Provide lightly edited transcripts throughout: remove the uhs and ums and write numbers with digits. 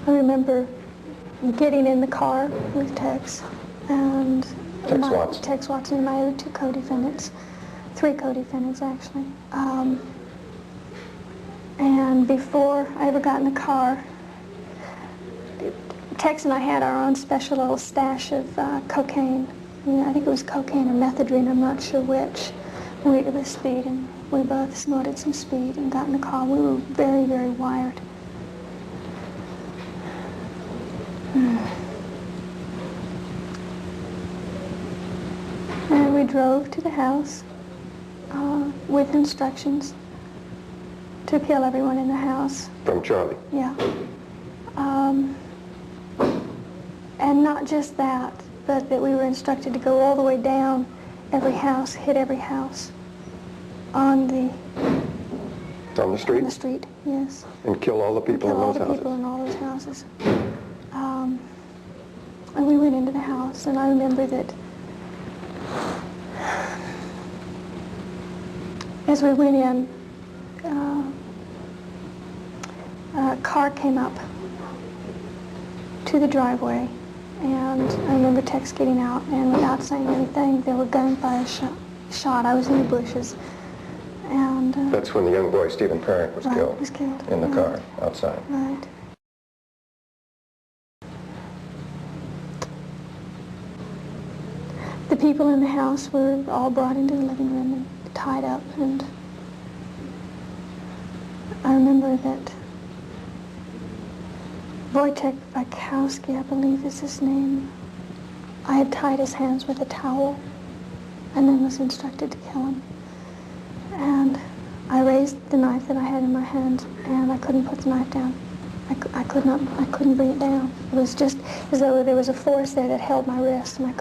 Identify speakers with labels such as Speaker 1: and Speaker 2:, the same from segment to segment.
Speaker 1: I remember getting in the car with Tex and Tex Watson and my other two co-defendants, three co-defendants actually. And before I ever got in the car, Tex and I had our own special little stash of cocaine. I think it was cocaine or methadone, I'm not sure which. It was speed, and we both snorted some speed and got in the car. We were very, very wired. And we drove to the house with instructions to kill everyone in the house.
Speaker 2: From Charlie?
Speaker 1: Yeah. And not just that, but that we were instructed to go all the way down every house, hit every house on the
Speaker 2: street?
Speaker 1: On the street, yes.
Speaker 2: And kill all the people in those houses?
Speaker 1: Kill all the people in all those houses. And we went into the house, and I remember that as we went in, a car came up to the driveway, and I remember Tex getting out, and without saying anything, there were gunfire shot. I was in the bushes, and
Speaker 2: that's when the young boy Stephen Parent was killed.
Speaker 1: Was killed
Speaker 2: in the car outside.
Speaker 1: Right. The people in the house were all brought into the living room and tied up, and I remember that Wojtek Wachowski, I believe is his name, I had tied his hands with a towel and then was instructed to kill him. And I raised the knife that I had in my hand, and I couldn't put the knife down. I couldn't bring it down. It was just as though there was a force there that held my wrist, and I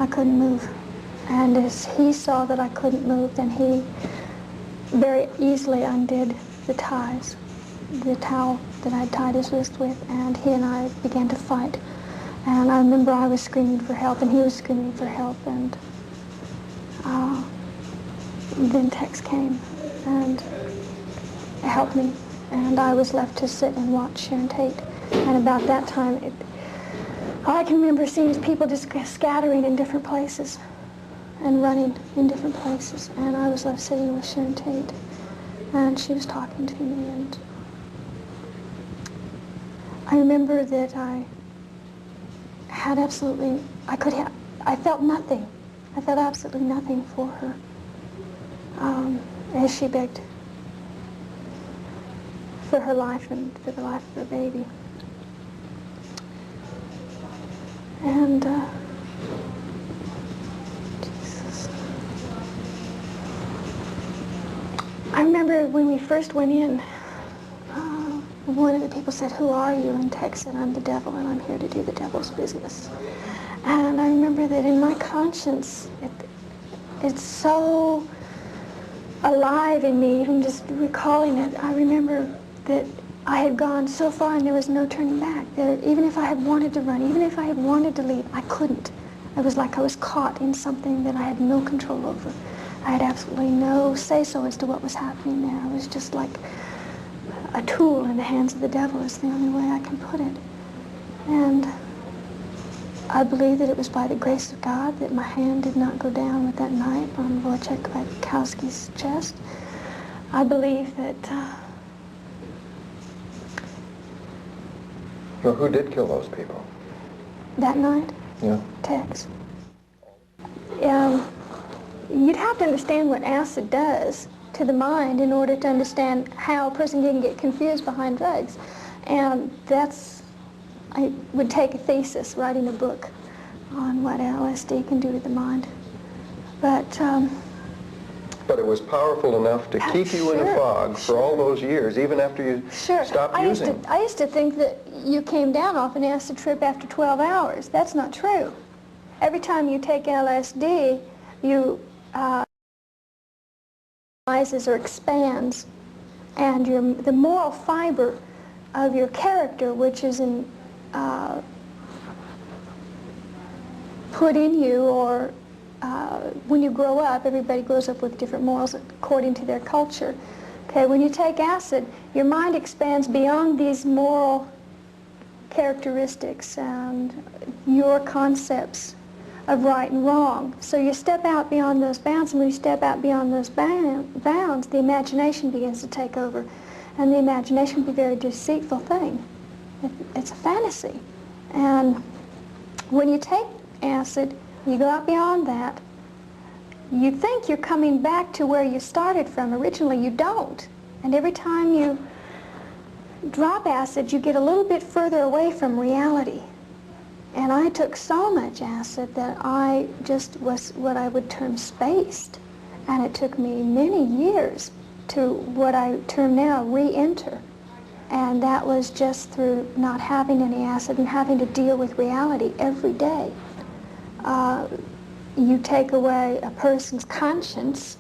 Speaker 1: couldn't move. And as he saw that I couldn't move, then he very easily undid the ties, the towel that I'd tied his wrist with, and he and I began to fight. And I remember I was screaming for help, and he was screaming for help, and then Tex came and helped me, and I was left to sit and watch Sharon Tate. And about that time, all I can remember seeing is people just scattering in different places and running in different places, and I was left sitting with Sharon Tate, and she was talking to me, and I remember that I had absolutely, I felt nothing. I felt absolutely nothing for her as she begged for her life and for the life of her baby. And Jesus. I remember when we first went in, one of the people said, "Who are you?" And Tex said, "I'm the devil, and I'm here to do the devil's business." And I remember that in my conscience, it's so alive in me, even just recalling it. I remember that I had gone so far and there was no turning back. Even if I had wanted to run, even if I had wanted to leave, I couldn't. It was like I was caught in something that I had no control over. I had absolutely no say-so as to what was happening there. I was just like a tool in the hands of the devil, is the only way I can put it. And I believe that it was by the grace of God that my hand did not go down with that knife on Wojtek Wachowski's chest. I believe that...
Speaker 2: Well, who did kill those people?
Speaker 1: That night?
Speaker 2: Yeah.
Speaker 1: Tex. You'd have to understand what acid does to the mind in order to understand how a person can get confused behind drugs. And I would take a thesis, writing a book on what LSD can do to the mind. But
Speaker 2: it was powerful enough to keep you in a fog for all those years, even after you stopped using.
Speaker 1: I used to think that you came down off an acid trip after 12 hours. That's not true. Every time you take LSD, you rises or expands, and the moral fiber of your character, which is put in you, or when you grow up, everybody grows up with different morals according to their culture. Okay, when you take acid, your mind expands beyond these moral characteristics and your concepts of right and wrong. So you step out beyond those bounds, and when you step out beyond those bounds, the imagination begins to take over. And the imagination can be a very deceitful thing. It's a fantasy. And when you take acid, you go out beyond that, you think you're coming back to where you started from. Originally, you don't. And every time you drop acid, you get a little bit further away from reality. And I took so much acid that I just was what I would term spaced. And it took me many years to what I term now re-enter. And that was just through not having any acid and having to deal with reality every day. You take away a person's conscience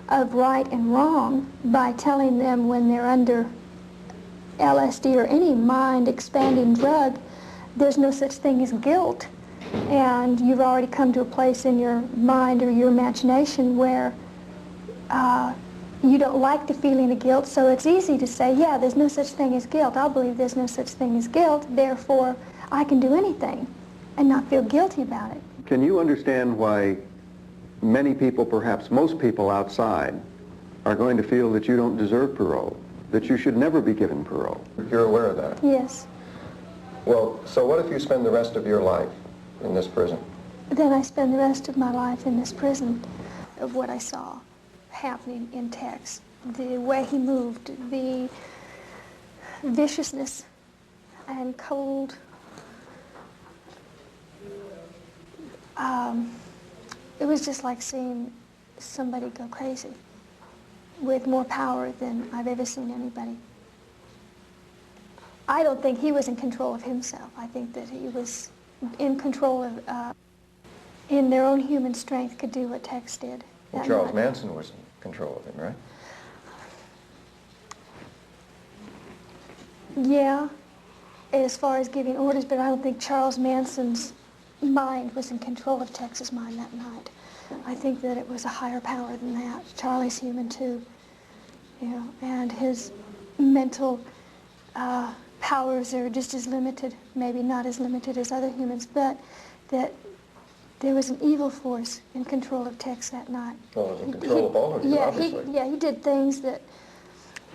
Speaker 1: of right and wrong by telling them when they're under LSD or any mind-expanding drug, there's no such thing as guilt. And you've already come to a place in your mind or your imagination where you don't like the feeling of guilt, so it's easy to say, yeah, there's no such thing as guilt. I'll believe there's no such thing as guilt, therefore I can do anything and not feel guilty about it.
Speaker 2: Can you understand why many people, perhaps most people outside, are going to feel that you don't deserve parole, that you should never be given parole? You're aware of that?
Speaker 1: Yes.
Speaker 2: Well, so what if you spend the rest of your life in this prison?
Speaker 1: Then I spend the rest of my life in this prison of what I saw happening in Tex, the way he moved, the viciousness and cold. It was just like seeing somebody go crazy with more power than I've ever seen anybody. I don't think he was in control of himself. I think that he was in control of, in their own human strength, could do what Tex did.
Speaker 2: Well, Charles Manson was in control of him, right?
Speaker 1: Yeah, as far as giving orders, but I don't think Charles Manson's mind was in control of Tex's mind that night. I think that it was a higher power than that. Charlie's human too, you know, and his mental powers are just as limited, maybe not as limited as other humans, but that there was an evil force in control of Tex that night.
Speaker 2: Well, it was in control of all of you, obviously.
Speaker 1: He did things that,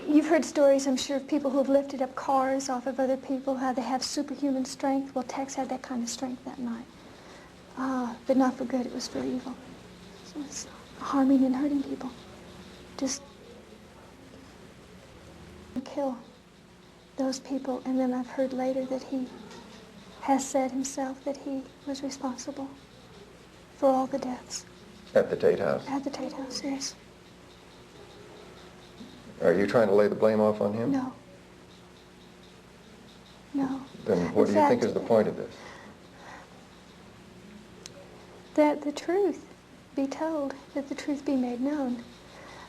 Speaker 1: you've heard stories, I'm sure, of people who have lifted up cars off of other people, how they have superhuman strength. Well, Tex had that kind of strength that night. But not for good, it was for evil. So it was harming and hurting people. Just kill those people. And then I've heard later that he has said himself that he was responsible for all the deaths.
Speaker 2: At the Tate House?
Speaker 1: At the Tate House, yes.
Speaker 2: Are you trying to lay the blame off on him?
Speaker 1: No. No.
Speaker 2: Then what do you think is the point of this?
Speaker 1: That the truth be told, that the truth be made known.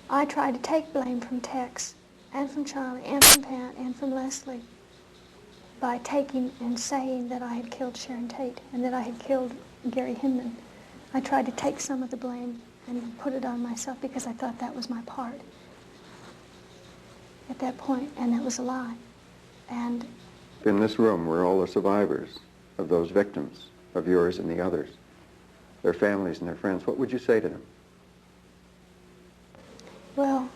Speaker 1: I tried to take blame from Tex, and from Charlie, and from Pat, and from Leslie, by taking and saying that I had killed Sharon Tate, and that I had killed Gary Hinman. I tried to take some of the blame and put it on myself because I thought that was my part at that point, and that was a lie. And
Speaker 2: in this room were all the survivors of those victims, of yours and the others, their families and their friends. What would you say to them?
Speaker 1: Well,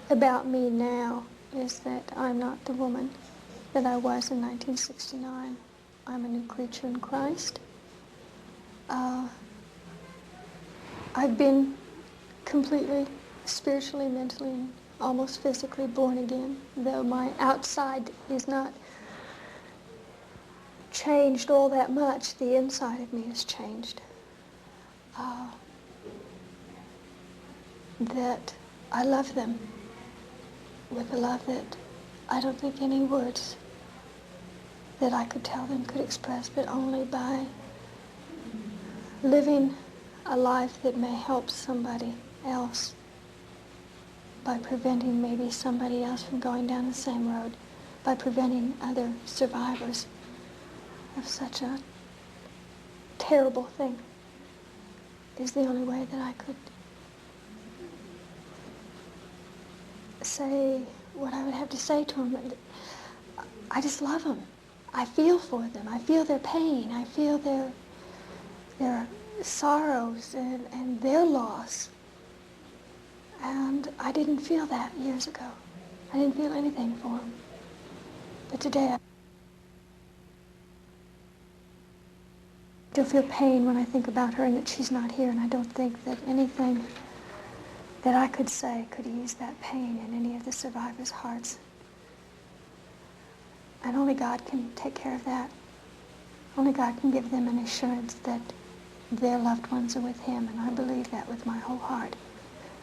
Speaker 1: about me now is that I'm not the woman that I was in 1969. I'm a new creature in Christ. I've been completely spiritually, mentally, and almost physically born again, though my outside is not changed all that much. The inside of me has changed. That I love them with a love that I don't think any words that I could tell them could express, but only by living a life that may help somebody else, by preventing maybe somebody else from going down the same road, by preventing other survivors of such a terrible thing, is the only way that I could say what I would have to say to them. I just love them. I feel for them. I feel their pain. I feel their sorrows and their loss. And I didn't feel that years ago. I didn't feel anything for them. But today I still feel pain when I think about her and that she's not here, and I don't think that anything that I could say could ease that pain in any of the survivors' hearts. And only God can take care of that. Only God can give them an assurance that their loved ones are with him, and I believe that with my whole heart.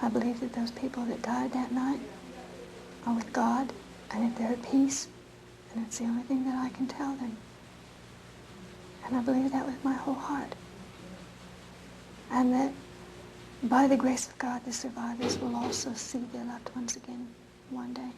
Speaker 1: I believe that those people that died that night are with God, and that they're at peace, and it's the only thing that I can tell them. And I believe that with my whole heart. And that by the grace of God, the survivors will also see their loved ones again one day.